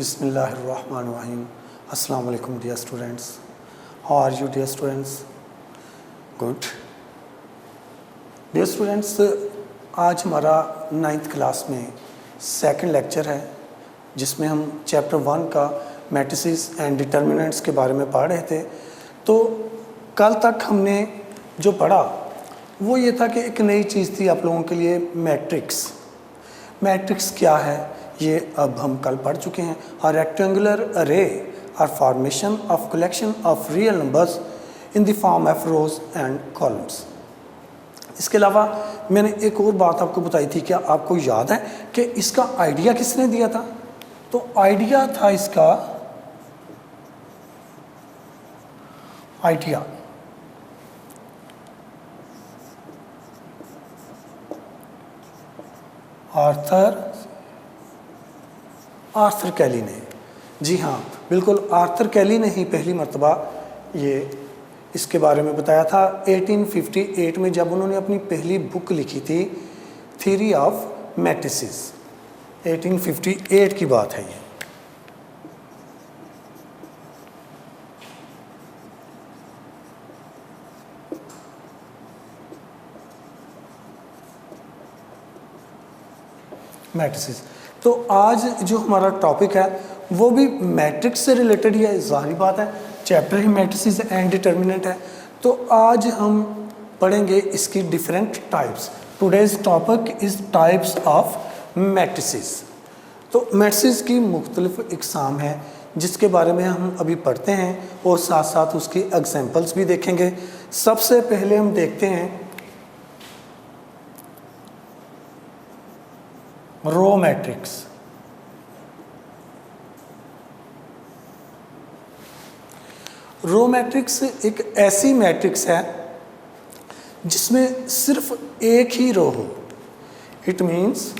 बिस्मिल्लाहिर्रहमानिर्रहीम। अस्सलाम वालेकुम dear students. How are you dear students? Good. Dear students, आज हमारा 9th क्लास में सेकंड लेक्चर है जिसमें हम चैप्टर 1 का मैट्रिसेस एंड डिटर्मिनेंट्स के बारे में पढ़ रहे थे। तो कल तक हमने जो पढ़ा वो ये था कि एक नई चीज़ थी आप लोगों के लिए, मैट्रिक्स। मैट्रिक्स क्या है ये अब हम कल पढ़ चुके हैं। A rectangular array or formation of collection of real numbers in the form of rows and columns. इसके अलावा मैंने एक और बात आपको बताई थी, क्या आपको याद है कि इसका आइडिया किसने दिया था? तो आइडिया था इसका आर्थर कैली ने। जी हाँ, बिल्कुल, आर्थर कैली ने ही पहली मर्तबा ये इसके बारे में बताया था 1858 में, जब उन्होंने अपनी पहली बुक लिखी थी थ्योरी ऑफ मैट्रिसेस। 1858 की बात है ये। मैट्रिसेस। तो आज जो हमारा टॉपिक है वो भी मैट्रिक्स से रिलेटेड ही है, ज़ाहिर बात है, chapter he matrices and determinant है। तो आज हम पढ़ेंगे इसकी different types. Today's topic is types of matrices. तो मैट्रिसेस की मुख्तलिफ इकसाम है जिसके बारे में हम अभी पढ़ते हैं और साथ साथ उसकी एग्जांपल्स भी देखेंगे। सबसे पहले हम देखते हैं रो मैट्रिक्स। रो मैट्रिक्स एक ऐसी मैट्रिक्स है जिसमें सिर्फ एक ही रो हो। It means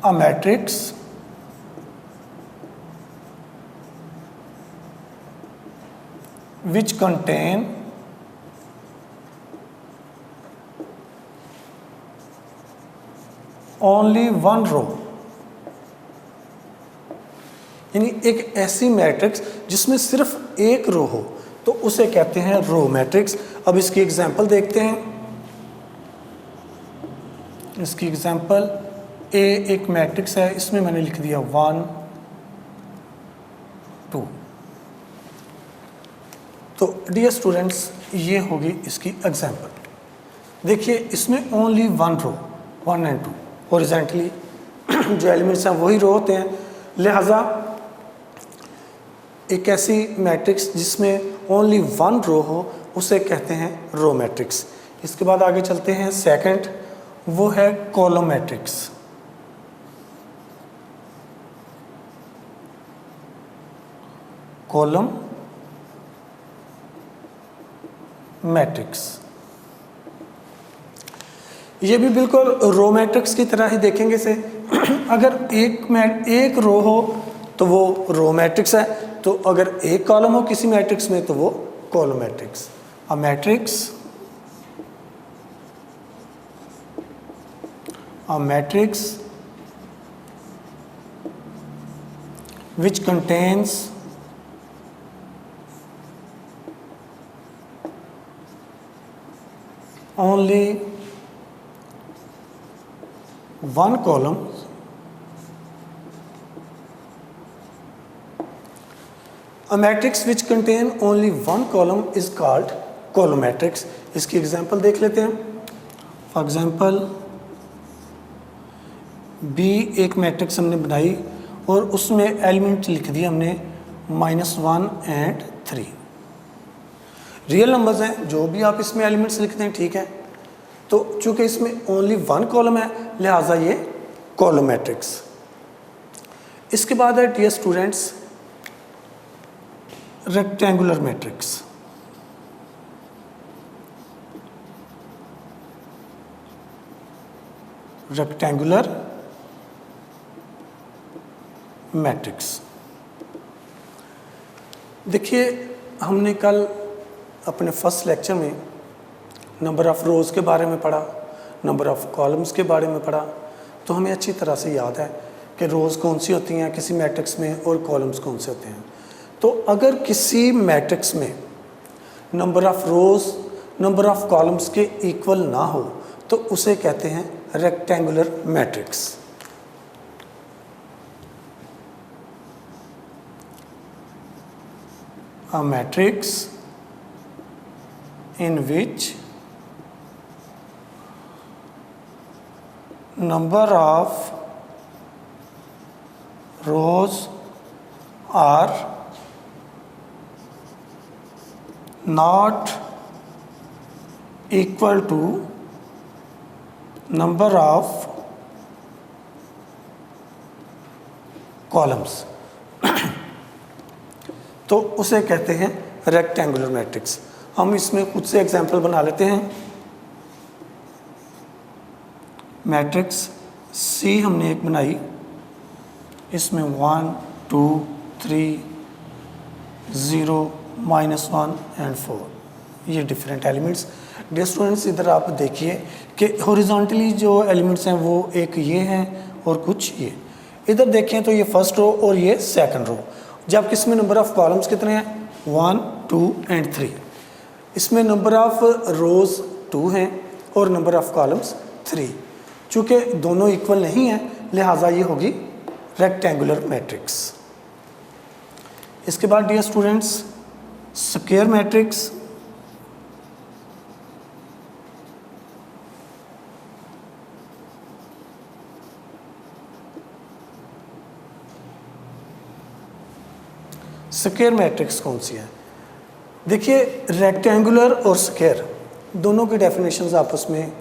a matrix which contain only one row। यानी एक ऐसी मैट्रिक्स जिसमें सिर्फ एक रो हो तो उसे कहते हैं रो मैट्रिक्स। अब इसकी एग्जांपल देखते हैं। इसकी एग्जांपल ए एक मैट्रिक्स है, इसमें मैंने लिख दिया 1 2। तो डियर स्टूडेंट्स, ये होगी इसकी एग्जांपल। देखिए, इसमें only one row 1 and 2 horizontally जो एलिमेंट्स हैं वही रो होते हैं, लिहाजा एक ऐसी मैट्रिक्स जिसमें ओनली वन रो हो उसे कहते हैं रो मैट्रिक्स। इसके बाद आगे चलते हैं। सेकंड वो है कॉलम मैट्रिक्स। कॉलम मैट्रिक्स ये भी बिल्कुल रो मैट्रिक्स की तरह ही देखेंगे से। अगर एक रो हो तो वो रो मैट्रिक्स है, तो अगर एक कॉलम हो किसी मैट्रिक्स में तो वो column matrix. A matrix which contains only one column a matrix which contain only one column is called column matrix। इसकी एग्जांपल देख लेते हैं। फॉर एग्जांपल बी एक मैट्रिक्स हमने बनाई और उसमें एलिमेंट लिख दिए हमने -1 and 3। रियल नंबर्स हैं, जो भी आप इसमें एलिमेंट्स लिखते हैं ठीक है। तो चूंकि इसमें ओनली वन कॉलम है लिहाजा ये कॉलम मैट्रिक्स। इसके बाद है dear students rectangular matrix. Rectangular matrix. देखिए, हमने कल अपने फर्स्ट लेक्चर में नंबर ऑफ़ रोज़ के बारे में पढ़ा, नंबर ऑफ़ कॉलम्स के बारे में पढ़ा। तो हमें अच्छी तरह से याद है कि रोज़ कौन सी होती हैं किसी मैट्रिक्स में और कॉलम्स कौन से होते हैं। तो अगर किसी मैट्रिक्स में number of rows number of columns के इक्वल ना हो तो उसे कहते हैं rectangular matrix. A matrix in which number of rows are not equal to number of columns तो उसे कहते हैं रेक्टेंगुलर मैट्रिक्स। हम इसमें कुछ से एग्जांपल बना लेते हैं। मैट्रिक्स सी हमने एक बनाई, इसमें 1 2 3 0 -1 एंड 4 ये डिफरेंट एलिमेंट्स। डियर स्टूडेंट्स इधर आप देखिए कि हॉरिजॉन्टली जो एलिमेंट्स हैं वो एक ये हैं और कुछ ये। इधर देखें तो ये फर्स्ट रो और ये सेकंड रो, जबकि इसमें नंबर ऑफ़ कॉलम्स कितने हैं 1 2 एंड 3। इसमें नंबर ऑफ़ रोज़ 2 हैं और नंबर ऑफ़ कॉलम्स 3। चूँकि दोनों इक्वल नहीं हैं लिहाजा ये होगी रेक्टेंगुलर मैट्रिक्स। इसके बाद dear students square matrix. Square matrix कौन सी है? देखिए रेक्टेंगुलर और स्क्वायर दोनों की डेफिनेशंस आपस में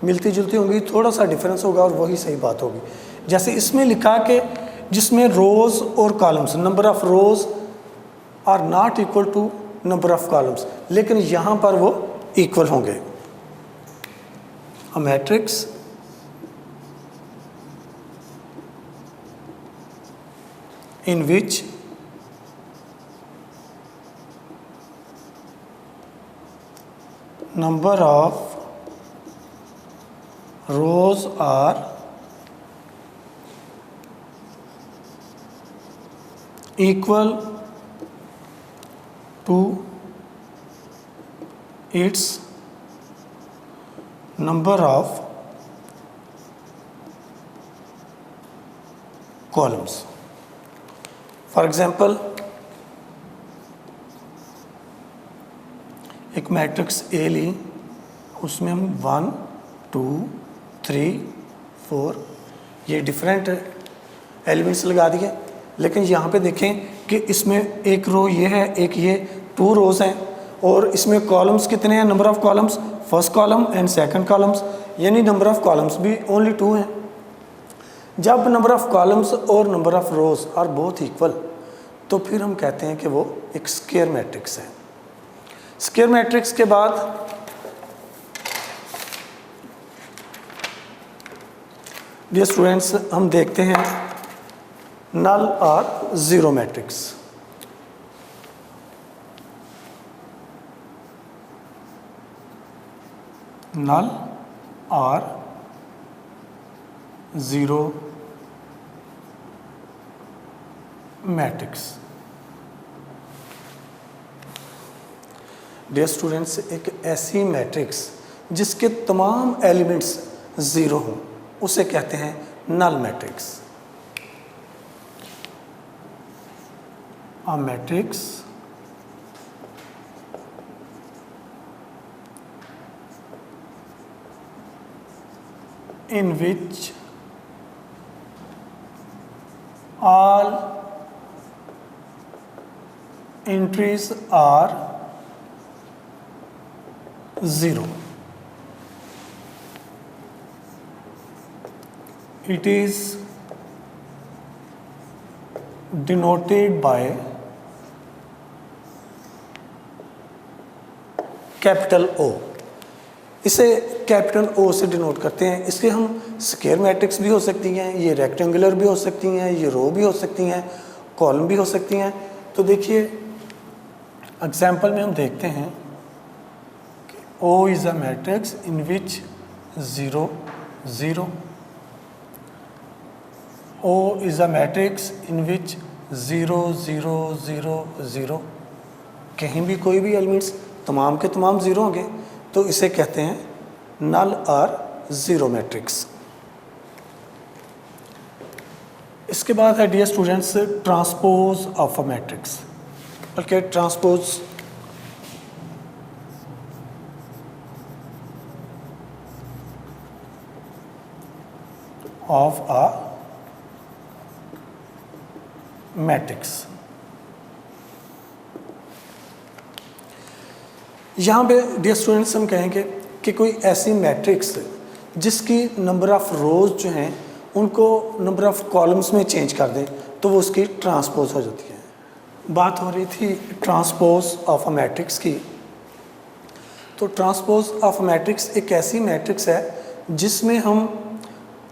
मिलती जुलती होंगी, थोड़ा सा डिफरेंस होगा और वही सही बात होगी। जैसे इसमें लिखा कि जिसमें रोज़ और columns number of rows are not equal to number of columns, लेकिन यहाँ पर वो इक्वल होंगे। A matrix in which number of rows are equal to its number of columns. For example, एक मैट्रिक्स ए ली, उसमें हम 1 2 3 4 ये डिफरेंट एलिमेंट्स लगा दिए, लेकिन यहाँ पे देखें कि इसमें एक रो ये है एक ये 2 रोज़ हैं और इसमें कॉलम्स कितने हैं, number of columns first column and second columns, यानी नंबर ऑफ़ कॉलम्स भी ओनली 2 हैं। जब नंबर ऑफ़ कॉलम्स और number of rows are both equal तो फिर हम कहते हैं कि वो एक स्क्वायर मैट्रिक्स है। स्क्वायर मैट्रिक्स के बाद डियर स्टूडेंट्स हम देखते हैं नल और ज़ीरो मैट्रिक्स। नल और ज़ीरो मैट्रिक्स। डियर स्टूडेंट्स एक ऐसी मैट्रिक्स जिसके तमाम एलिमेंट्स ज़ीरो हों उसे कहते हैं null matrix. A matrix in which all entries are zero. It is denoted by capital O। इसे कैपिटल O से डिनोट करते हैं। इसके हम स्क्वायर मैट्रिक्स भी हो सकती हैं, ये रेक्टेंगुलर भी हो सकती हैं, ये रो भी हो सकती हैं, कॉलम भी हो सकती हैं। तो देखिए एग्जाम्पल में हम देखते हैं कि O is a matrix in which 0 0 O is a matrix in which 0 0 0 0 कहीं भी कोई भी एलिमेंट्स तमाम के तमाम ज़ीरो होंगे, तो इसे कहते हैं नल और ज़ीरो मैट्रिक्स। इसके बाद है dear students transpose of a matrix, बल्कि ट्रांसपोज ऑफ अ मैट्रिक्स। यहाँ पे डियर स्टूडेंट्स हम कहेंगे कि कोई ऐसी मैट्रिक्स जिसकी नंबर ऑफ़ रोज़ जो हैं उनको नंबर ऑफ़ कॉलम्स में चेंज कर दें तो वो उसकी ट्रांसपोज हो जाती है। बात हो रही थी ट्रांसपोज ऑफ अ मैट्रिक्स की। तो ट्रांसपोज ऑफ अ मैट्रिक्स एक ऐसी मैट्रिक्स है जिसमें हम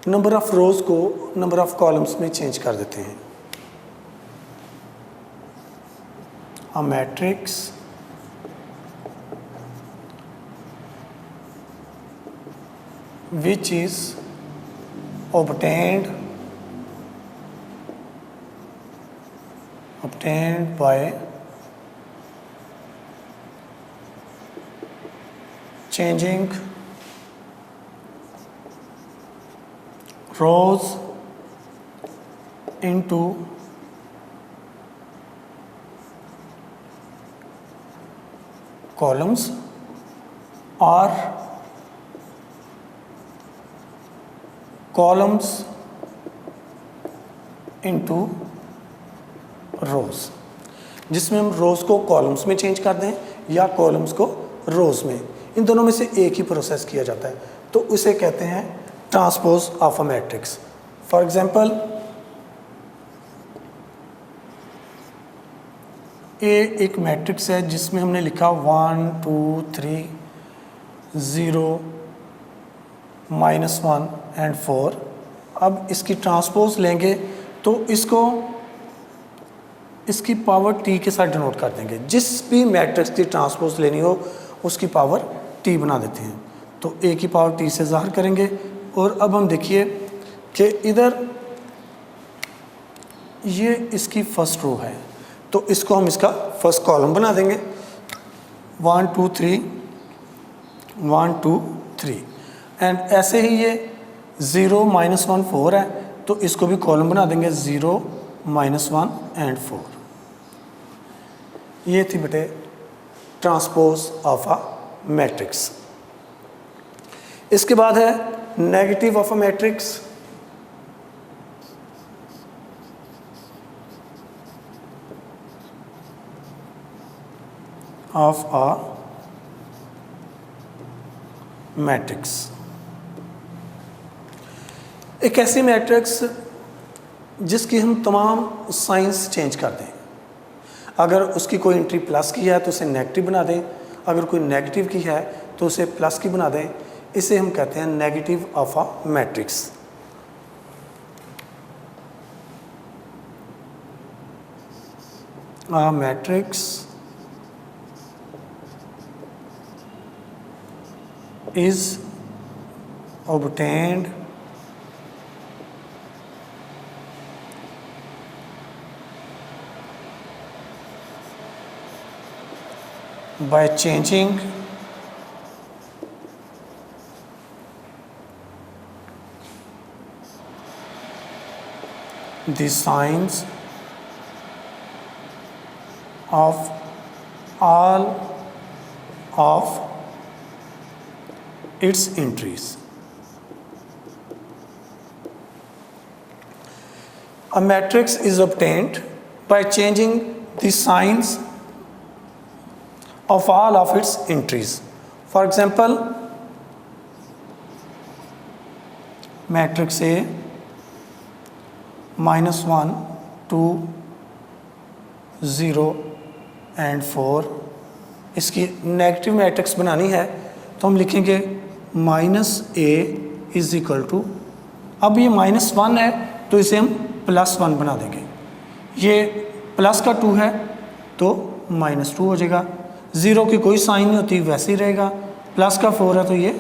नंबर ऑफ़ रोज़ को नंबर ऑफ़ कॉलम्स में चेंज कर देते हैं। A matrix which is obtained by changing rows into columns or columns into rows, जिसमें हम रोज़ को कॉलम्स में चेंज कर दें या कॉलम्स को रोज़ में, इन दोनों में से एक ही प्रोसेस किया जाता है, तो उसे कहते हैं transpose of a matrix. For example A एक मैट्रिक्स है जिसमें हमने लिखा 1 2 3 0 -1 एंड 4। अब इसकी ट्रांसपोज लेंगे तो इसको इसकी पावर टी के साथ डिनोट कर देंगे। जिस भी मैट्रिक्स की ट्रांसपोज लेनी हो उसकी पावर टी बना देते हैं, तो ए की पावर टी से ज़ाहिर करेंगे। और अब हम देखिए कि इधर ये इसकी फर्स्ट रो है, तो इसको हम इसका फर्स्ट कॉलम बना देंगे 1 2 3 1 2 3। एंड ऐसे ही ये 0 -1 4 है, तो इसको भी कॉलम बना देंगे 0 -1 एंड 4। ये थी बेटे ट्रांसपोज ऑफ अ मैट्रिक्स। इसके बाद है negative of a matrix. Of a matrix एक ऐसी मैट्रिक्स जिसकी हम तमाम साइंस चेंज कर दें। अगर उसकी कोई एंट्री प्लस की है तो उसे नेगेटिव बना दें, अगर कोई नेगेटिव की है तो उसे प्लस की बना दें। इसे हम कहते हैं negative of a matrix. A matrix is obtained by changing the signs of all of its entries. A matrix is obtained by changing the signs of all of its entries. For example, matrix A -1 2 0 and 4। इसकी negative matrix बनानी है तो हम लिखेंगे -a is equal to, अब ये -1 है तो इसे हम +1 बना देंगे। ये प्लस का 2 है तो -2 हो जाएगा। 0 की कोई साइन नहीं होती, वैसे ही रहेगा। प्लस का 4 है तो ये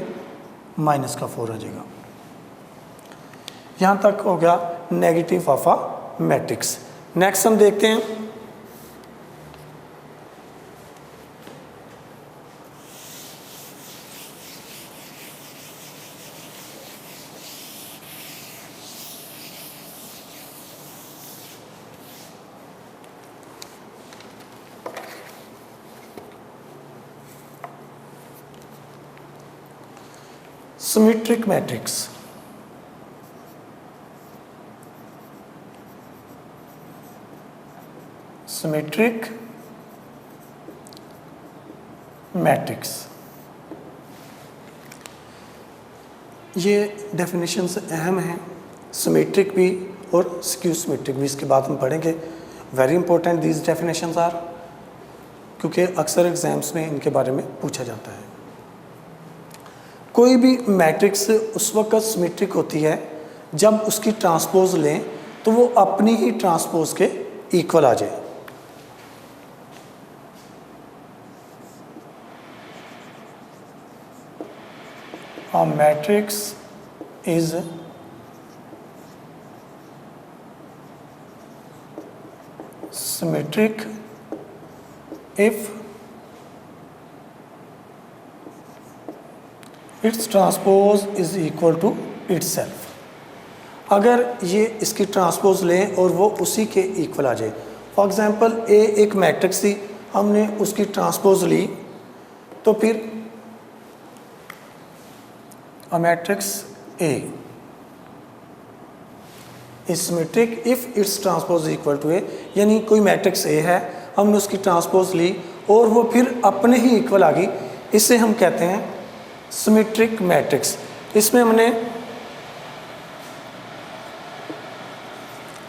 -4 हो जाएगा। यहाँ तक हो गया negative of a matrix. Next हम देखते हैं सिमेट्रिक मैट्रिक्स। सिमेट्रिक मैट्रिक्स, ये डेफिनेशंस अहम हैं, सिमेट्रिक भी और स्क्यू सिमेट्रिक भी, इसके बाद हम पढ़ेंगे। Very important these definitions are, क्योंकि अक्सर एग्जाम्स में इनके बारे में पूछा जाता है। कोई भी मैट्रिक्स उस वक्त सिमेट्रिक होती है जब उसकी ट्रांसपोज लें तो वो अपनी ही ट्रांसपोज के इक्वल आ जाए। A matrix is symmetric if its transpose is equal to itself। अगर ये इसकी ट्रांसपोज लें और वो उसी के इक्वल आ जाए। फॉर एग्जांपल ए एक मैट्रिक्स थी, हमने उसकी ट्रांसपोज ली, तो फिर a matrix A is symmetric if its transpose is equal to A। यानी कोई मैट्रिक्स A है, हमने उसकी ट्रांसपोज ली और वो फिर अपने ही इक्वल आ गई, इसे हम कहते हैं सिमेट्रिक मैट्रिक्स। इसमें हमने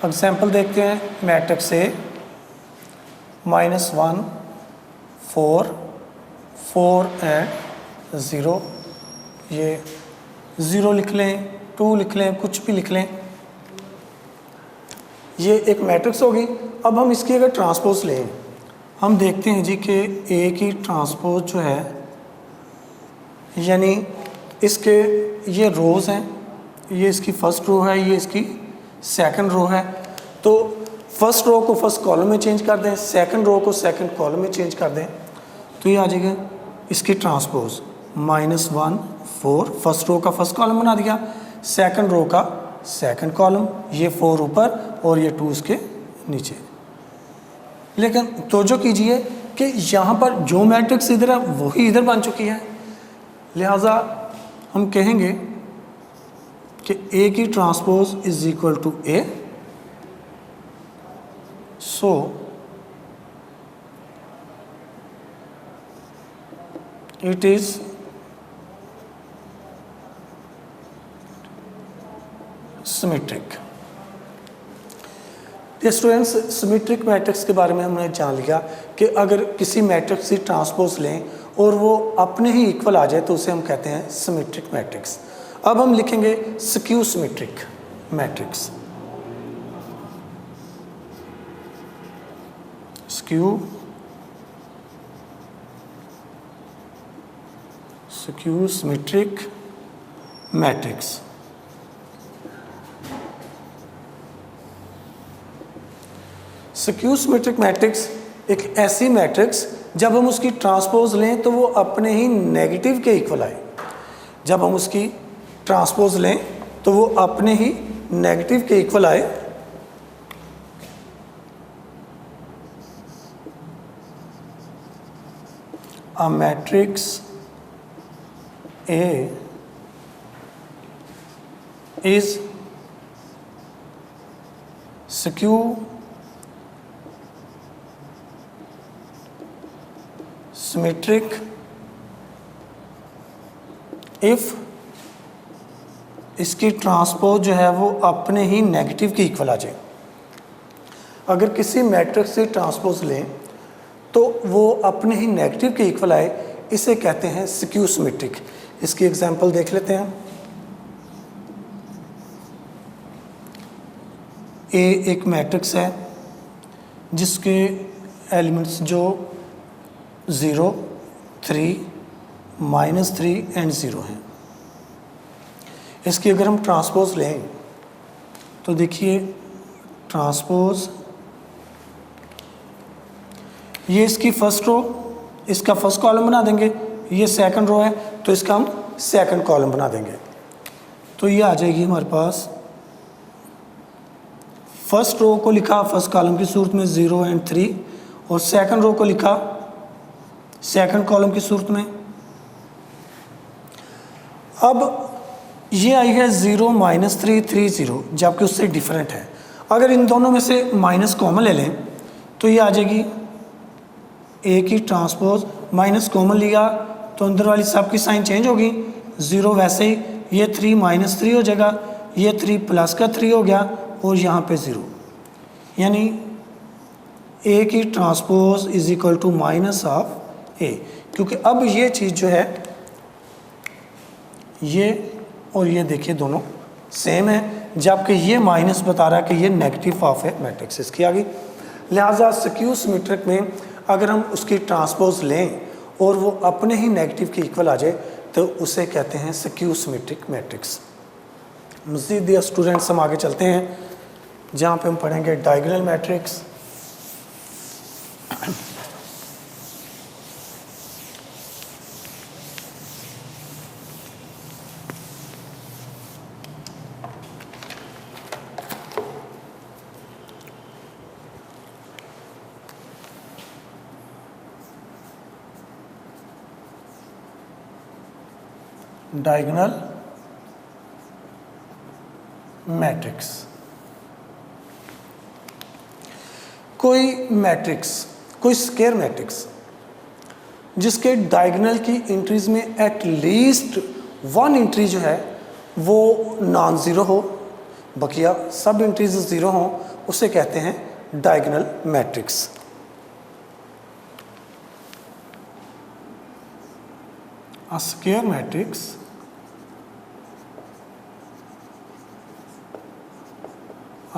एग्जाम्पल देखते हैं, मैट्रिक्स A -1 4 4 एंड 0, ये 0 लिख लें, 2 लिख लें, कुछ भी लिख लें, ये एक मैट्रिक्स होगी। अब हम इसकी अगर ट्रांसपोज लें, हम देखते हैं जी कि ए की ट्रांसपोज जो है, यानी इसके ये रोज़ हैं, ये इसकी फर्स्ट रो है, ये इसकी सेकंड रो है, तो फर्स्ट रो को फर्स्ट कॉलम में चेंज कर दें, सेकंड रो को सेकंड कॉलम में चेंज कर दें, तो ये आ जाएगा इसकी ट्रांसपोज -1 4, फर्स्ट रो का फर्स्ट कॉलम बना दिया, सेकंड रो का सेकंड कॉलम, ये 4 ऊपर और ये 2 इसके नीचे। लेकिन तवज्जो कीजिए कि यहाँ पर जो मैट्रिक्स इधर है वही इधर बन चुकी है, लिहाजा हम कहेंगे कि ए की transpose is equal to A, so it is symmetric. Students, symmetric matrix के बारे में हमने जान लिया कि अगर किसी मैट्रिक्स की ट्रांसपोज लें और वो अपने ही इक्वल आ जाए तो उसे हम कहते हैं सिमेट्रिक मैट्रिक्स। अब हम लिखेंगे skew symmetric matrix. Skew symmetric matrix. Skew symmetric matrix एक ऐसी मैट्रिक्स जब हम उसकी ट्रांसपोज लें तो वो अपने ही नेगेटिव के इक्वल आए। जब हम उसकी ट्रांसपोज लें तो वो अपने ही नेगेटिव के इक्वल आए। A matrix A is skew symmetric if इसकी ट्रांसपोज जो है वो अपने ही नेगेटिव के इक्वल आ जाए। अगर किसी मैट्रिक्स से ट्रांसपोज लें तो वो अपने ही नेगेटिव के इक्वल आए, इसे कहते हैं स्क्यू सिमेट्रिक। इसकी एग्जांपल देख लेते हैं। ए एक मैट्रिक्स है जिसके एलिमेंट्स जो 0 3 -3 एंड 0 हैं। इसकी अगर हम ट्रांसपोज लें तो देखिए ट्रांसपोज, ये इसकी फर्स्ट रो, इसका फर्स्ट कॉलम बना देंगे, ये सेकंड रो है तो इसका हम सेकंड कॉलम बना देंगे। तो ये आ जाएगी हमारे पास, फर्स्ट रो को लिखा फर्स्ट कॉलम की सूरत में 0 और 3, और सेकंड रो को लिखा सेकंड कॉलम की सूरत में। अब ये आई है 0 -3 3 0, जबकि उससे डिफरेंट है। अगर इन दोनों में से माइनस कॉमन ले लें तो ये आ जाएगी ए की ट्रांसपोज, माइनस कॉमन लिया तो अंदर वाली सब की साइन चेंज होगी, 0 वैसे ही, ये 3 -3 हो जाएगा, ये 3 प्लस का 3 हो गया, और यहाँ पे 0, यानी ए की transpose is equal to minus of A. क्योंकि अब ये चीज़ जो है, ये और ये देखिए दोनों सेम है, जबकि ये माइनस बता रहा है कि ये नेगेटिव ऑफ है मैट्रिक्स इसकी आ गई। लिहाजा स्क्यू सिमेट्रिक में अगर हम उसकी ट्रांसपोज लें और वो अपने ही नेगेटिव के इक्वल आ जाए तो उसे कहते हैं स्क्यू सिमेट्रिक मैट्रिक्स। मज़ीद या स्टूडेंट्स हम आगे चलते हैं जहाँ पे हम पढ़ेंगे डायगोनल मैट्रिक्स। डायगोनल मैट्रिक्स, कोई मैट्रिक्स, कोई स्क्वायर मैट्रिक्स जिसके डायगोनल की एंट्रीज में एट लीस्ट 1 एंट्री जो है वो नॉन ज़ीरो हो, बकिया सब एंट्रीज ज़ीरो हो, उसे कहते हैं diagonal matrix. A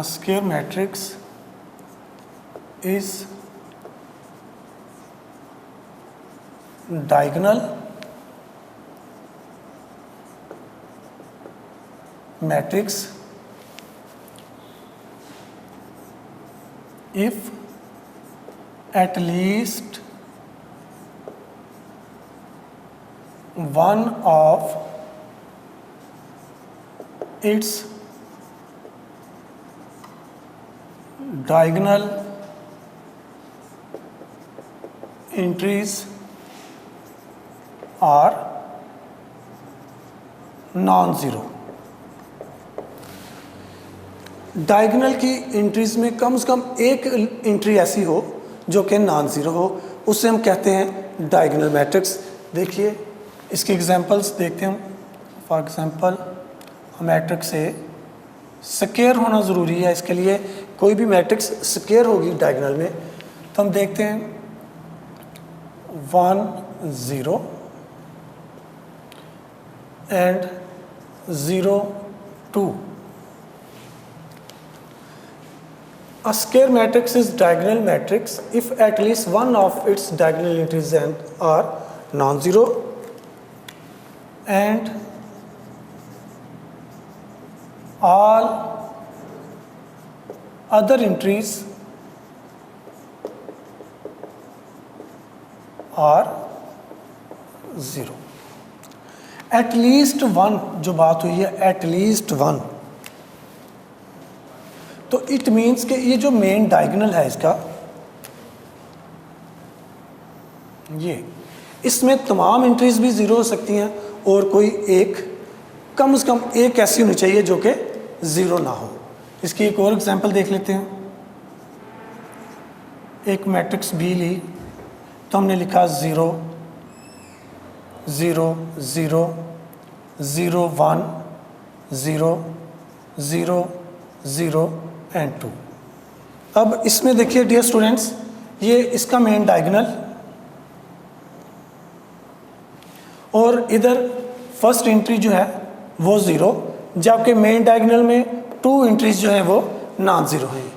square matrix is diagonal matrix if at least one of its diagonal entries are non-zero। Diagonal की एंट्रीज में कम से कम एक एंट्री ऐसी हो जो कि नॉन ज़ीरो हो, उससे हम कहते हैं डायगोनल मैट्रिक्स। देखिए इसके एग्जांपल्स देखते हैं। For example matrix A square होना ज़रूरी है, इसके लिए कोई भी मैट्रिक्स स्क्वायर होगी डायगोनल में, तो हम देखते हैं 1 0 and 0 2। A square matrix is diagonal matrix if at least one of its diagonal entries are non-zero and all other entries are zero। At least one जो बात हुई है, at least one, तो इट मीन्स कि ये जो main diagonal है इसका, ये इसमें तमाम एंट्रीज भी ज़ीरो हो सकती हैं और कोई एक, कम से कम एक ऐसी होनी चाहिए जो कि ज़ीरो ना हो। इसकी एक और एग्जांपल देख लेते हैं। एक मैट्रिक्स बी ली तो हमने लिखा 0 0 0 0 1 0 0 0 एंड 2। अब इसमें देखिए डियर स्टूडेंट्स, ये इसका मेन डायगोनल और इधर फर्स्ट एंट्री जो है वो 0, जबकि मेन डायगोनल में 2 एंट्रीज जो है वो नॉन ज़ीरो हैं,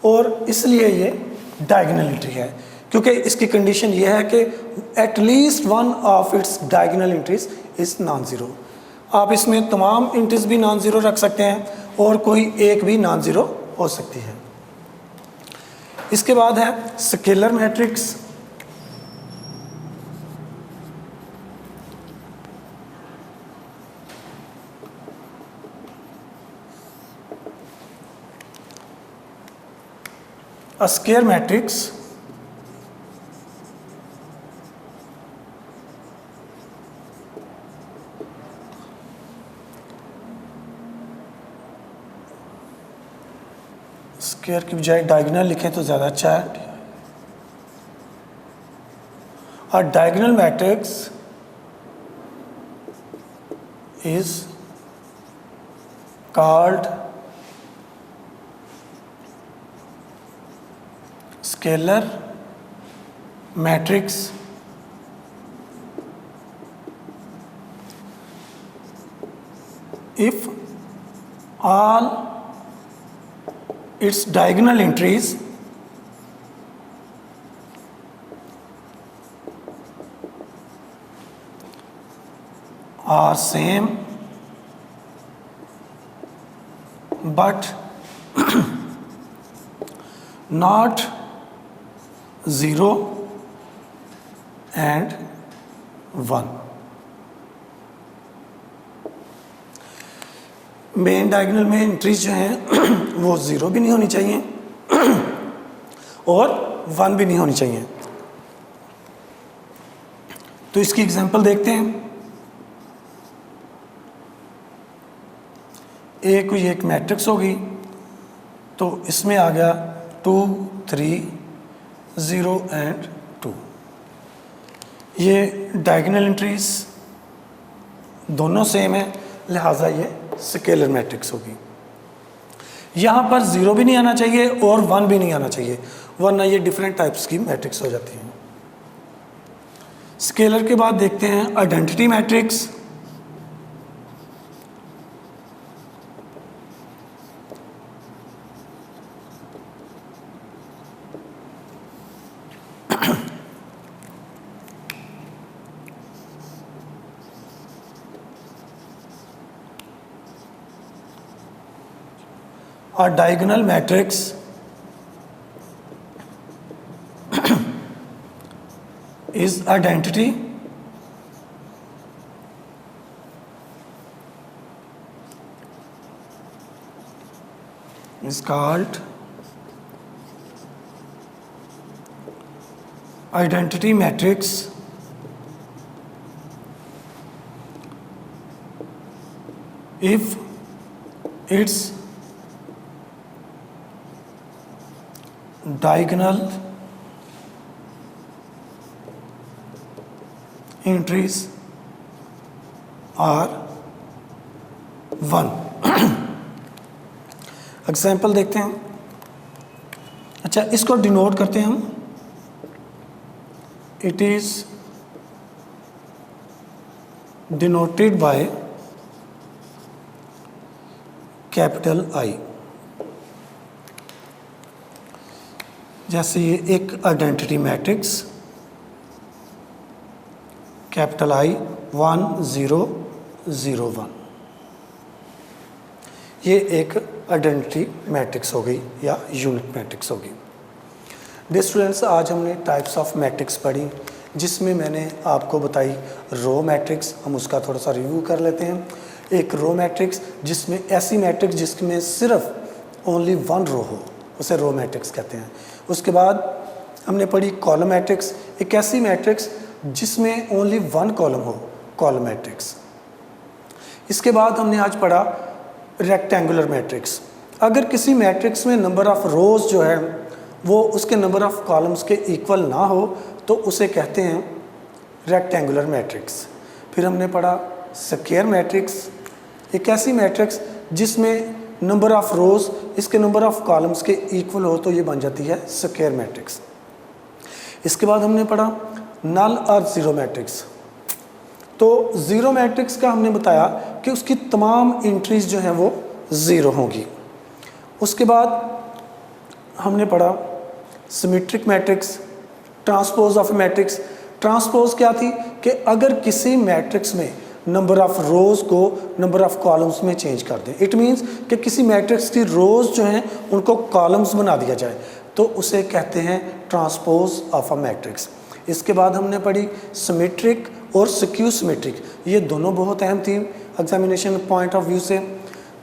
और इसलिए ये डायगोनल एंट्री है, क्योंकि इसकी कंडीशन ये है कि at least one of its diagonal entries is non zero. आप इसमें तमाम इंट्रीज भी नॉन ज़ीरो रख सकते हैं और कोई एक भी नॉन ज़ीरो हो सकती है। इसके बाद है scalar matrix. A square matrix square की बजाय डायगोनल लिखें तो ज़्यादा अच्छा है। A diagonal matrix is called scalar matrix if all its diagonal entries are same but not 0 and 1। Main diagonal में एंट्रीज जो हैं वो 0 भी नहीं होनी चाहिए और 1 भी नहीं होनी चाहिए। तो इसकी एग्जांपल देखते हैं। कोई एक मैट्रिक्स होगी तो इसमें आ गया 2 3 0 एंड 2। ये डायगोनल एंट्रीज दोनों सेम है, लिहाजा ये स्केलर मैट्रिक्स होगी। यहाँ पर 0 भी नहीं आना चाहिए और 1 भी नहीं आना चाहिए, वरना ये डिफरेंट टाइप्स की मैट्रिक्स हो जाती हैं। स्केलर के बाद देखते हैं identity matrix. A diagonal matrix is identity is called identity matrix if its diagonal entries are 1। Example देखते हैं। अच्छा, इसको डिनोट करते हैं हम। It is denoted by capital I. जैसे ये एक आइडेंटिटी मैट्रिक्स कैपिटल आई 1 0 0 1, ये एक आइडेंटिटी मैट्रिक्स हो गई या यूनिट मैट्रिक्स होगी। डियर स्टूडेंट्स, आज हमने टाइप्स ऑफ मैट्रिक्स पढ़ी, जिसमें मैंने आपको बताई रो मैट्रिक्स। हम उसका थोड़ा सा रिव्यू कर लेते हैं। एक रो मैट्रिक्स जिसमें ऐसी मैट्रिक्स जिसमें सिर्फ ओनली 1 रो हो, उसे रो मैट्रिक्स कहते हैं। उसके बाद हमने पढ़ी कॉलम मैट्रिक्स, एक ऐसी मैट्रिक्स जिसमें ओनली 1 कॉलम हो, कॉलम मैट्रिक्स। इसके बाद हमने आज पढ़ा रेक्टेंगुलर मैट्रिक्स। अगर किसी मैट्रिक्स में नंबर ऑफ रोज जो है वो उसके नंबर ऑफ कॉलम्स के इक्वल ना हो तो उसे कहते हैं रेक्टेंगुलर मैट्रिक्स। फिर हमने पढ़ा स्क्वायर मैट्रिक्स, एक ऐसी मैट्रिक्स जिसमें नंबर ऑफ रोज इसके नंबर ऑफ कॉलम्स के इक्वल हो तो ये बन जाती है स्क्वायर मैट्रिक्स। इसके बाद हमने पढ़ा नल और ज़ीरो मैट्रिक्स। तो ज़ीरो मैट्रिक्स का हमने बताया कि उसकी तमाम एंट्रीज जो हैं वो ज़ीरो होंगी। उसके बाद हमने पढ़ा symmetric matrix, transpose of matrix. Transpose क्या थी कि अगर किसी मैट्रिक्स में नंबर ऑफ़ रोज़ को नंबर ऑफ़ कॉलम्स में चेंज कर दें। इट मीन्स कि किसी मैट्रिक्स की रोज़ जो हैं उनको कॉलम्स बना दिया जाए, तो उसे कहते हैं ट्रांसपोज ऑफ अ मैट्रिक्स। इसके बाद हमने पढ़ी सिमेट्रिक और स्क्यू सिमेट्रिक। ये दोनों बहुत अहम थी एग्जामिनेशन पॉइंट ऑफ व्यू से।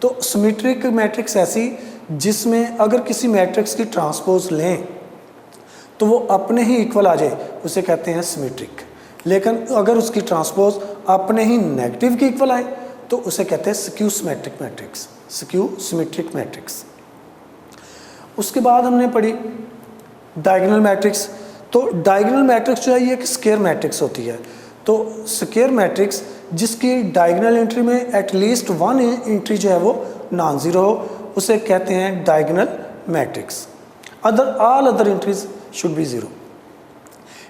तो सिमेट्रिक मैट्रिक्स ऐसी जिसमें अगर किसी मैट्रिक्स की ट्रांसपोज लें तो वो अपने ही इक्वल आ जाए, उसे कहते हैं सिमेट्रिक। लेकिन अगर उसकी ट्रांसपोज अपने ही नेगेटिव की इक्वल आए तो उसे कहते हैं skew symmetric matrix, skew symmetric matrix. उसके बाद हमने पढ़ी डायगोनल मैट्रिक्स। तो डायगोनल मैट्रिक्स जो है ये एक स्क्वायर मैट्रिक्स होती है। तो स्क्वायर मैट्रिक्स जिसकी डायगोनल एंट्री में एटलीस्ट वन एंट्री जो है वो नॉन ज़ीरो हो, उसे कहते हैं diagonal matrix. All other entries should be zero.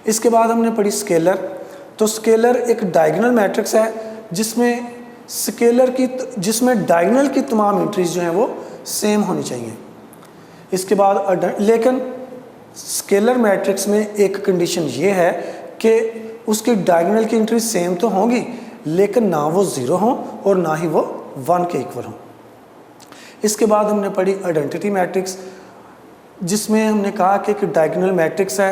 इसके बाद हमने पढ़ी स्केलर। तो स्केलर एक डायगोनल मैट्रिक्स है जिसमें डायगोनल की तमाम एंट्रीज जो हैं वो सेम होनी चाहिए। इसके बाद लेकिन स्केलर मैट्रिक्स में एक कंडीशन ये है कि उसकी डायगोनल की एंट्री सेम तो होंगी लेकिन ना वो ज़ीरो हों और ना ही वो वन के इक्वल हों। इसके बाद हमने पढ़ी आइडेंटिटी मैट्रिक्स, जिसमें हमने कहा कि एक डायगोनल मैट्रिक्स है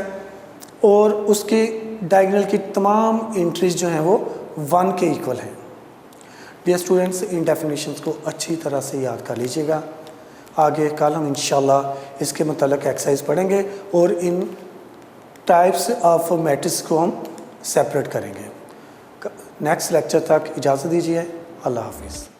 और उसकी डायगोनल की तमाम एंट्रीज जो हैं वो वन के इक्वल हैं। डियर स्टूडेंट्स, इन डेफिनेशंस को अच्छी तरह से याद कर लीजिएगा। आगे कल हम इंशाल्लाह इसके मतलब एक्सरसाइज पढ़ेंगे और इन टाइप्स ऑफ मैट्रिक्स को हम सेपरेट करेंगे। नेक्स्ट लेक्चर तक इजाज़त दीजिए। अल्लाह हाफिज़।